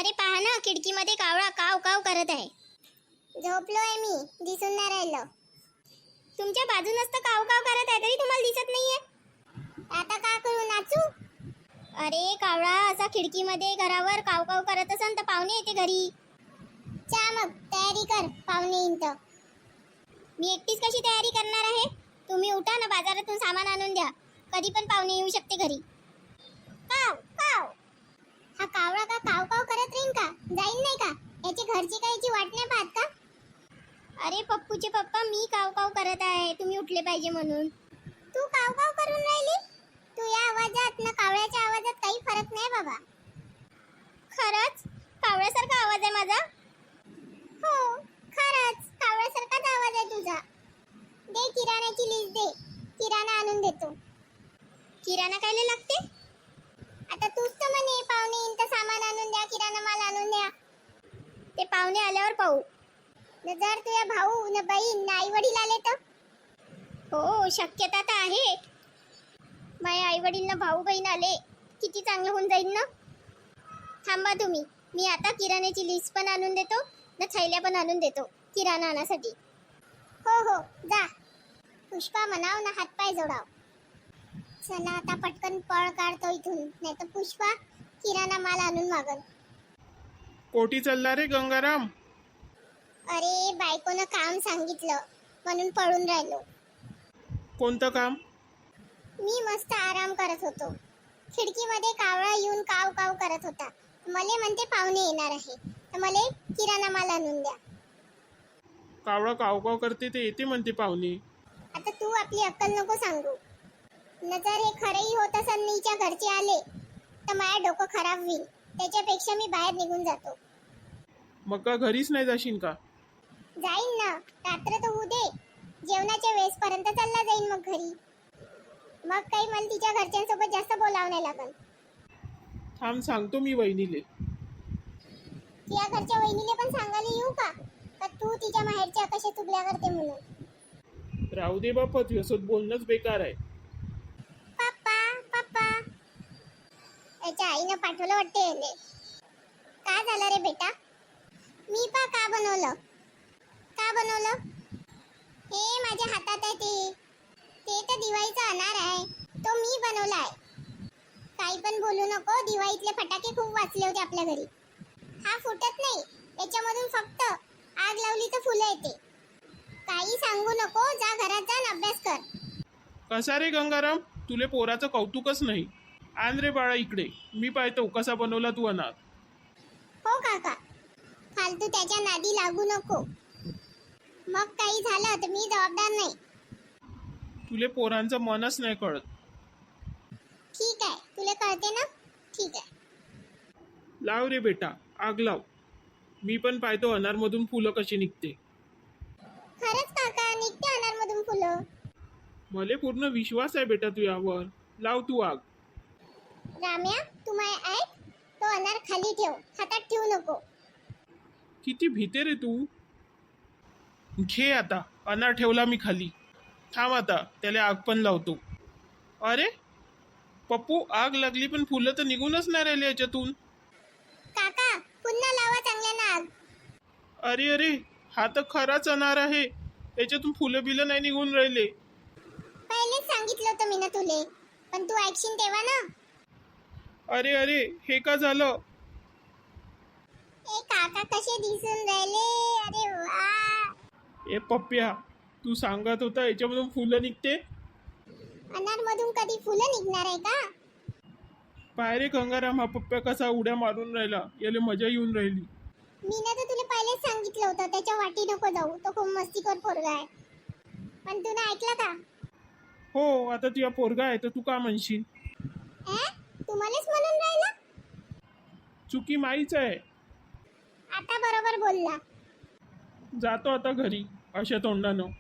अरे पहा ना, खिडकीमध्ये कावळा काव काव करत आहे. झोपलोय मी, दिसून नाही राहिलं. तुमच्या बाजूनच तर काव काव करत आहे, तरी तुम्हाला दिसत नाहीये. आता काय करू, नाचू? अरे कावळा असा खिडकीमध्ये घरावर काव काव करत असन तर पाहुणे येते घरी. चा मग तयारी कर, पाहुणे येईन तर. मी एकटीच कशी तयारी करणार आहे? तुम्ही उठा ना, बाजारातून सामान आणून द्या. कधी पण पाहुणे येऊ शकते घरी. काव काव. हा कावळा का काव काव करत राहीन का? जाईन नाही का? याची घरची कायची वाट नाही पाहत का? अरे पप्पूचे पप्पा, मी काव काव करत आहे, तुम्ही उठले पाहिजे म्हणून. तू काव काव करून राहिली? तू या आवाजात ना कावळ्याच्या आवाजात काही फरक नाही बाबा. खरंच कावळ्यासारखा आवाज आहे माझा? हो, खरंच कावळ्यासारखाच आवाज आहे तुझा. दे किराण्याची लिस्ट दे, किराणा आणून देतो. किराणा कायला लागते? आता तूच तर म्हणे पाहुणे येईन तर सामान आणून द्या, किराणा माल आणून द्या. ते पाहुणे आल्यावर पाहू. जर तुझ्या भाऊ न बहीण ना आई वडील आले तर? हो, शक्यता तर आहे. माझ्या आई वडील ना भाऊ बहीण आले, किती चांगलं होऊन जाईल ना. थांबा तुम्ही, मी आता किराण्याची लिस्ट पण आणून देतो ना, थैल्या पण आणून देतो किराणा आणण्यासाठी. हो हो, जा. पुष्पा म्हणाव ना हातपाय जोडाव. चला आता पटकन पळ काढतो इथून, नाही तर पुष्पा किराणा माल आणून मागल. कोठी चालला रे गंगाराम? अरे बायकोनं काम सांगितलं म्हणून पळून राहिलो. कोणतं काम? मी मस्त आराम करत होतो. खिडकीमध्ये कावळा येऊन काव काव करत होता. मले म्हणते पाहुणे येणार आहे, तर मले किराणा माल आणून द्या. कावळा काव काव करते ते येते म्हणते पाहुणे. आता तू आपली अक्कल नको सांगू. न जर हे खरंही होत असेल नीच्या घरचे आले तर माझं डोकं खराब होईल. त्याच्यापेक्षा मी बाहेर निघून जातो. मग का घरीच नाही जाशील का? जाईन ना, रात्र तर होऊ दे. जेवणाच्या वेळेसपर्यंत चालला जाईन मग घरी. मग काही मला तिच्या घरच्यांसोबत जास्त बोलावं नाही लागल. थांब, सांगतो मी वहिनीले. तिच्या घरच्या वहिनीले पण सांगायला येऊ का तू तिच्या माहेरच्या कशा चुगल्या करते म्हणून? राहू दे बाप्पा, तुझ्यासोबत बोलणंच बेकार आहे. पप्पा पप्पा, याच्या आईनं पाठवलं वाटते याले. काय झालं रे बेटा? मी का बनवलं? का बनवलं? हे माझ्या हातात आहे ते तर दिवाळीचा अनार आहे, तो मी बनवला आहे. काही पण बोलू नको, दिवाळीतले फटाके खूप वाचले होते आपल्या घरी. हा फुटत नाही, याच्यामधून फक्त आग लावली तर फुलं येते. काही सांगू नको, जा घरात जा आणि अभ्यास कर. कसा रे गंगाराम, तुले पोराचं कौतुकच नाही. आण रे बाळा इकडे, मी पाहतो कसा बनवला तू अनार. हो काका, फालतू त्याच्या नादी लागू नको. मग काही झालं तर मी जबाबदार नाही. तुले पोरांचं मनच नाही कळत. ठीक आहे, तुला कळते ना? ठीक आहे. लाव रे बेटा, आग लाव. मी पण पाहतो अनारमधून फुलं कशी निघते. खरंच काका, निघते अनारमधून फुलं. मले पूर्ण विश्वास आहे बेटा तुझ्यावर. लाव तू आग. राम्या, तू माय ऐक, तो अनार खाली ठेव, हातात ठेवू नको. किती भीते रे तू. घे आता, अनार ठेवला मी खाली. थांब आता, त्याला आग पण लावतो. अरे पप्पू, आग लागली पण फुलं तर निघूनच नाही राहिले याच्यातून. काका, पुन्हा लावा चांगल्यानं आग. अरे अरे, हा तर खराच अनार आहे, याच्यातून फुलं बिलं नाही निघून राहिले. पहिलेच सांगितलं होतं मी ना तुले, पण तू ऐकशील तेव्हा ना. अरे अरे, हे का झालं? ए काका कसे दिसून राहिले, अरे वा. ए पप्प्या, तू सांगत होता याच्यामधून फुलं निघते. अनार मधून कधी फुलं निघणार आहे का? पाय रे गंगाराम, हा पप्प्या कसा उड्या मारून राहिला, याला मजा येऊन राहिली. मी ना तर तुला पहिलेच सांगितलं होतं त्याच्या वाटी नको जाऊ, तो खूप मस्तीखोर पोरगा आहे. पण तू ना ऐकलं का? हो, आता तुझ्या पोरगा आहे तर तू का म्हणशील? तुम्हालाच म्हणून राहिला. चुकी माईच आहे. आता बरोबर बोलला. जातो आता घरी अशा तोंडानं.